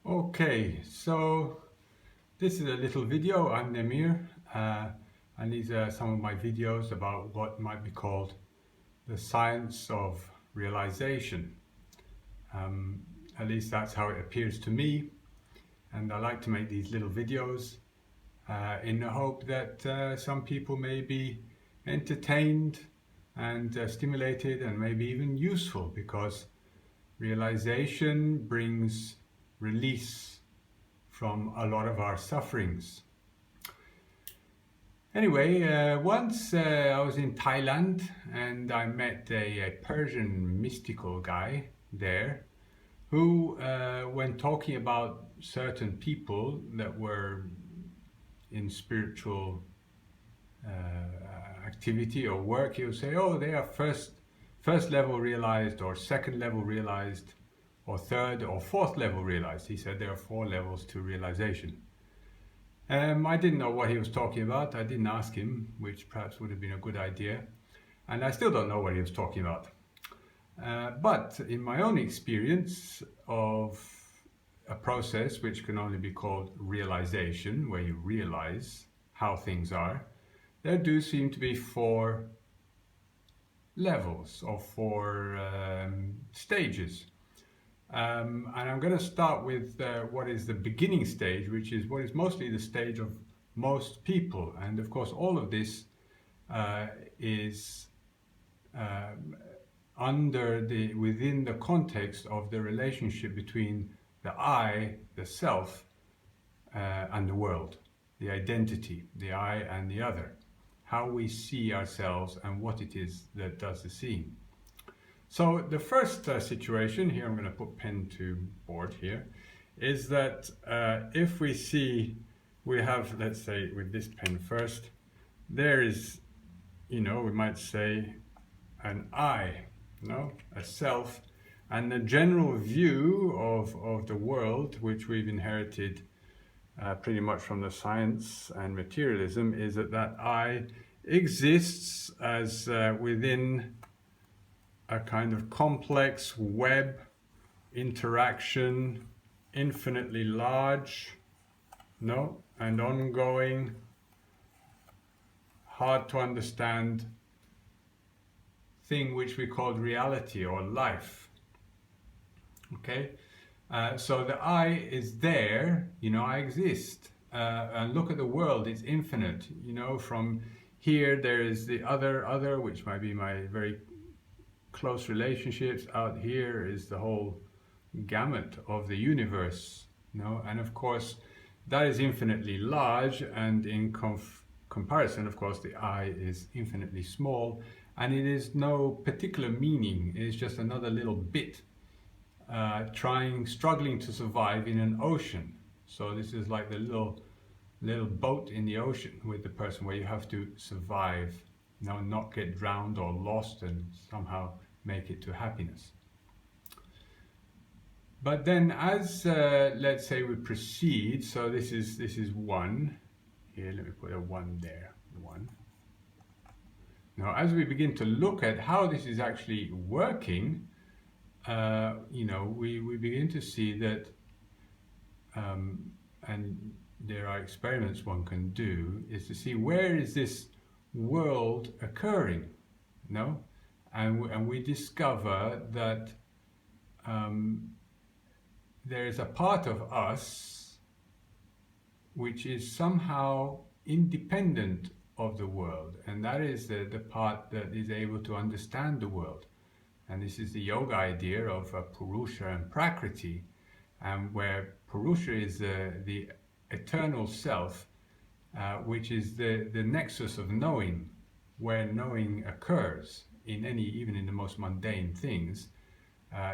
Okay, so this is a little video. I'm Nemir, and these are some of my videos about what might be called the science of realization. Um, at least that's how it appears to me, and I like to make these little videos in the hope that some people may be entertained and stimulated and maybe even useful, because realization brings release from a lot of our sufferings. Anyway, once I was in Thailand and I met a Persian mystical guy there who, when talking about certain people that were in spiritual activity or work, he would say, "Oh, they are first level realized, or second level realized, or third or fourth level realized." He said there are 4 levels to realization. I didn't know what he was talking about. I didn't ask him, which perhaps would have been a good idea. And I still don't know what he was talking about. But in my own experience of a process which can only be called realization, where you realize how things are, there do seem to be 4 levels or 4 stages. And I'm going to start with what is the beginning stage, which is what is mostly the stage of most people. And of course, all of this is within the context of the relationship between the I, the self, and the world, the identity, the I and the other, how we see ourselves and what it is that does the seeing. So the first situation, here I'm going to put pen to board here, is that if we see, we have, let's say with this pen first, there is, we might say an I, a self, and the general view of the world, which we've inherited pretty much from the science and materialism, is that I exists as within a kind of complex web interaction, infinitely large, and ongoing, hard to understand thing which we call reality or life. Okay, so the I is there, I exist, and look at the world, it's infinite. From here there is the other, which might be my very close relationships. Out here is the whole gamut of the universe, and of course that is infinitely large, and in comparison, of course, the I is infinitely small, and it is no particular meaning. It is just another little bit struggling to survive in an ocean. So this is like the little boat in the ocean with the person, where you have to survive, not get drowned or lost, and somehow make it to happiness. But then as let's say we proceed, so this is 1 here, let me put a 1 there, 1. Now as we begin to look at how this is actually working, we begin to see that, and there are experiments one can do, is to see where is this world occurring, and we discover that there is a part of us which is somehow independent of the world, and that is the part that is able to understand the world. And this is the yoga idea of Purusha and Prakriti, where Purusha is the eternal self, which is the nexus of knowing, where knowing occurs even in the most mundane things.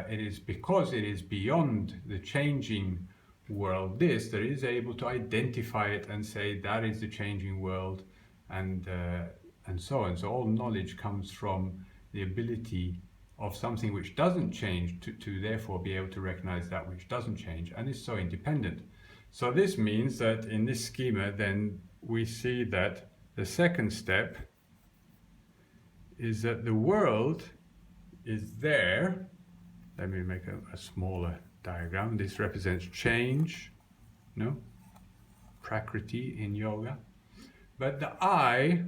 It is because it is beyond the changing world that it is able to identify it and say that is the changing world, and so on. So all knowledge comes from the ability of something which doesn't change to therefore be able to recognize that which doesn't change, and is so independent. So this means that in this schema, then we see that the second step is that the world is there, let me make a smaller diagram. This represents change, no? Prakriti in yoga. But the I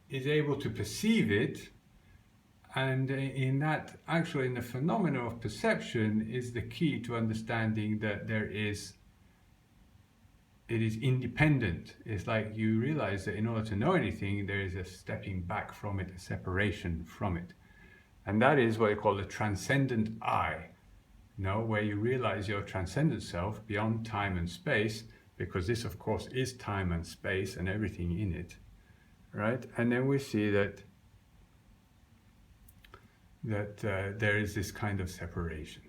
is able to perceive it, and in that, actually in the phenomena of perception is the key to understanding that it is independent. It's like you realize that in order to know anything, there is a stepping back from it, a separation from it. And that is what I call the transcendent I, where you realize your transcendent self beyond time and space, because this, of course, is time and space and everything in it, right? And then we see that there is this kind of separation.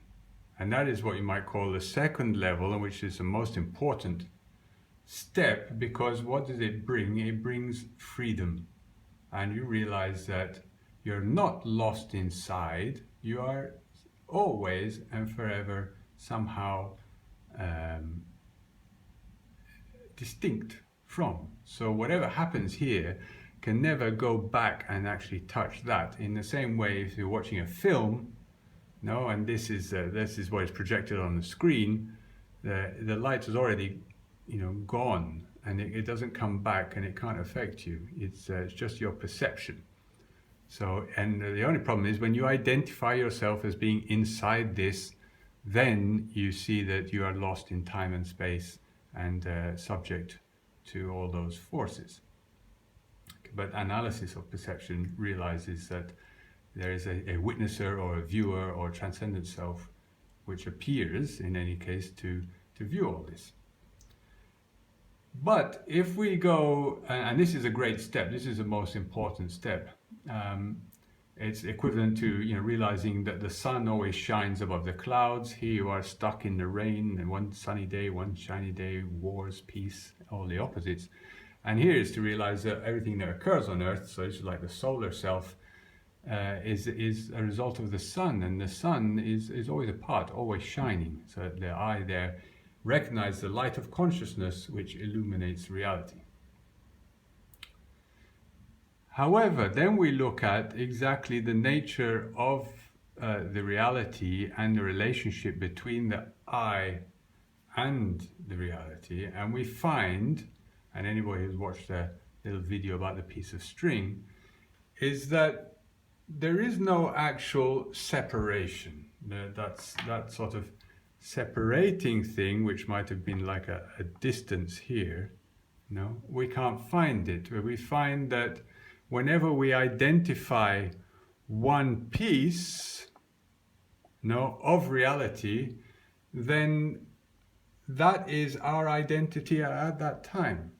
And that is what you might call the second level, and which is the most important step, because what does it bring? It brings freedom. And you realize that you're not lost inside, you are always and forever somehow distinct from. So whatever happens here can never go back and actually touch that. In the same way, if you're watching a film, and this is what is projected on the screen, the light is already gone, and it doesn't come back, and it can't affect you. It's just your perception. So, and the only problem is when you identify yourself as being inside this, then you see that you are lost in time and space and subject to all those forces. But analysis of perception realizes that there is a witnesser or a viewer or a transcendent self which appears, in any case, to view all this. But if we go, and this is a great step, this is the most important step, it's equivalent to realizing that the sun always shines above the clouds. Here you are stuck in the rain, and one sunny day, one shiny day, wars, peace, all the opposites. And here is to realize that everything that occurs on Earth, so it's like the solar self, is a result of the sun, and the sun is always apart, always shining. So the I there recognize the light of consciousness which illuminates reality. However, then we look at exactly the nature of the reality and the relationship between the I and the reality, and we find, and anybody who's watched a little video about the piece of string, is that there is no actual separation. That sort of separating thing, which might have been like a distance here, we can't find it. We find that whenever we identify one piece of reality, then that is our identity at that time.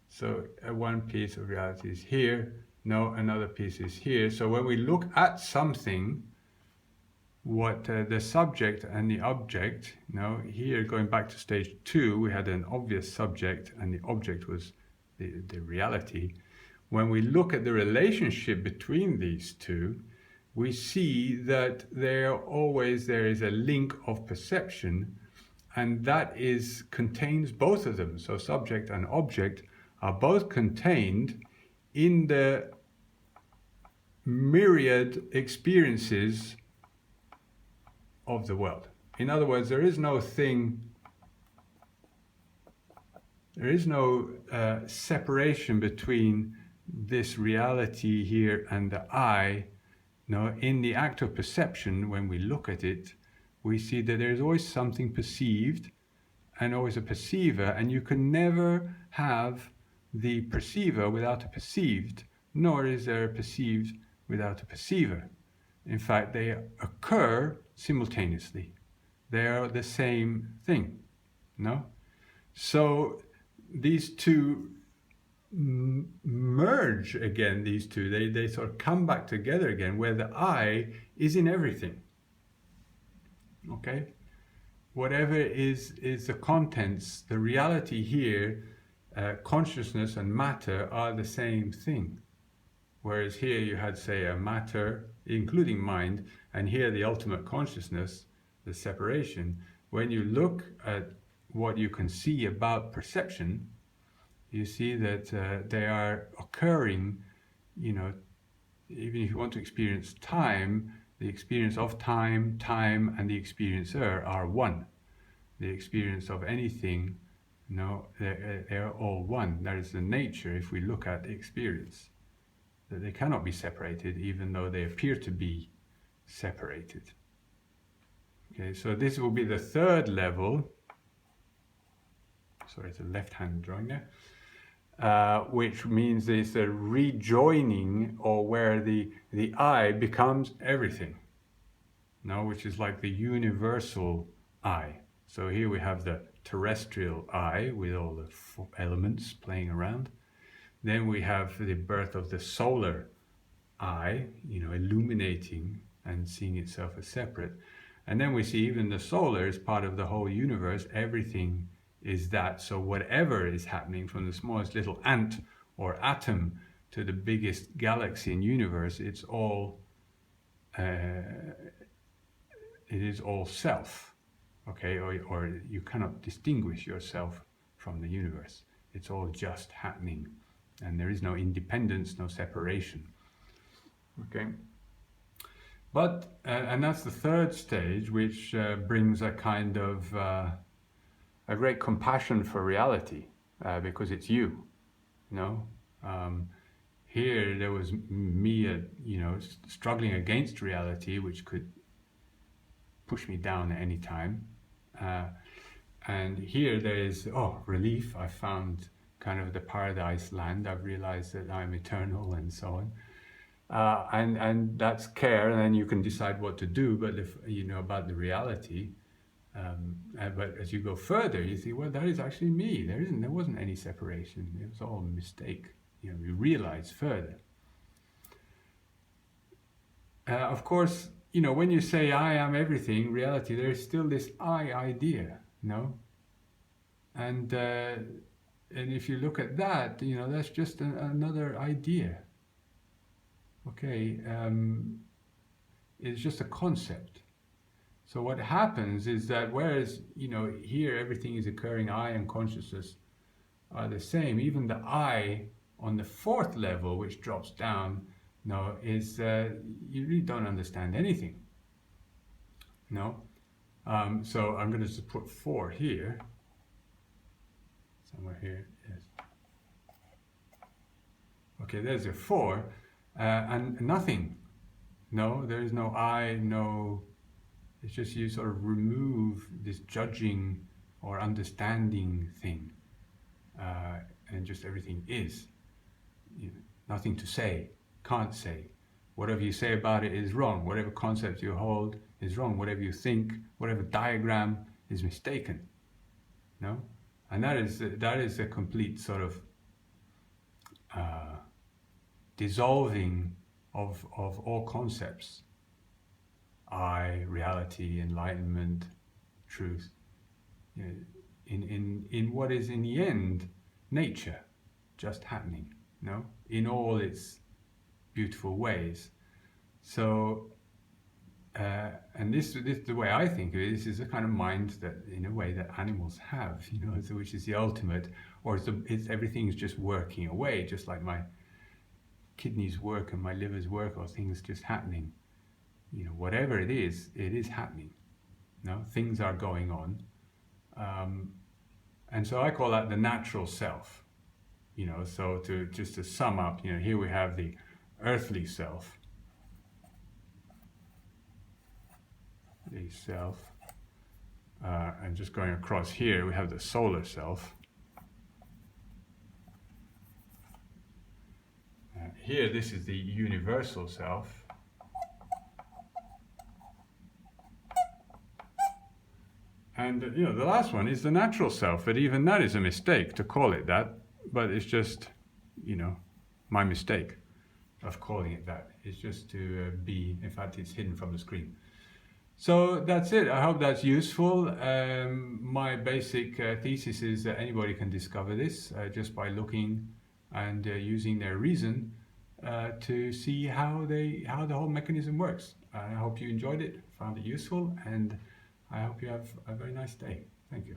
So one piece of reality is here, another piece is here. So when we look at something, what the subject and the object, here going back to stage 2, we had an obvious subject and the object was the reality. When we look at the relationship between these two, we see that there is a link of perception, and that contains both of them. So subject and object are both contained in the myriad experiences of the world. In other words, there is no separation between this reality here and the I. In the act of perception, when we look at it, we see that there is always something perceived and always a perceiver, and you can never have the perceiver without a perceived, nor is there a perceived without a perceiver. In fact, they occur simultaneously. They are the same thing, So these two merge again, they sort of come back together again, where the I is in everything. Okay? Whatever is the contents, the reality here, consciousness and matter are the same thing. Whereas here you had, say, a matter, including mind, and here the ultimate consciousness, the separation. When you look at what you can see about perception, you see that they are occurring, even if you want to experience time, the experience of time, time, and the experiencer are one. The experience of anything, they're all one. That is the nature, if we look at experience, that they cannot be separated, even though they appear to be separated. Okay, so this will be the third level. Sorry, it's a left-hand drawing there. Which means it's a rejoining, or where the I becomes everything. Which is like the universal I. So here we have the terrestrial I with all the elements playing around. Then we have the birth of the solar I, illuminating and seeing itself as separate. And then we see even the solar is part of the whole universe. Everything is that. So whatever is happening, from the smallest little ant or atom to the biggest galaxy and universe, it is all self. Okay, or you cannot distinguish yourself from the universe. It's all just happening, and there is no independence, no separation. Okay, but and that's the third stage, which brings a kind of a great compassion for reality, because it's you. Here there was me, struggling against reality, which could push me down at any time. And here there is, relief. I found kind of the paradise land. I've realized that I'm eternal and so on. And that's care, and then you can decide what to do, but if you know about the reality. But as you go further, you see, well, that is actually me. There wasn't any separation. It was all a mistake. You realize further. Of course, when you say I am everything, reality, there is still this I idea, And if you look at that, that's just another idea. Okay, it's just a concept. So what happens is that whereas, here everything is occurring, I and consciousness are the same, even the I on the fourth level, which drops down, is you really don't understand anything. So I'm going to just put 4 here, somewhere here, yes. Okay, there's a 4, and nothing. There is no I, no. It's just you sort of remove this judging or understanding thing, and just everything is. Nothing to say, can't say. Whatever you say about it is wrong. Whatever concept you hold is wrong. Whatever you think, whatever diagram is mistaken. And that is a complete sort of dissolving of all concepts. I, reality, enlightenment, truth, in what is in the end nature, just happening, in all its beautiful ways. So, and this the way I think of it, this is a kind of mind that, in a way, that animals have, which is the ultimate, or it's everything's just working away, just like my kidneys work and my livers work, or things just happening. Whatever it is happening. Things are going on. And so I call that the natural self. So to sum up, here we have the earthly self. The self. And just going across here, we have the solar self. Here, this is the universal self. And the last one is the natural self, but even that is a mistake to call it that, but it's just, my mistake of calling it that. It's just to be, in fact, it's hidden from the screen. So that's it. I hope that's useful. My basic thesis is that anybody can discover this just by looking and using their reason to see how the whole mechanism works. I hope you enjoyed it, found it useful, and I hope you have a very nice day. Thank you.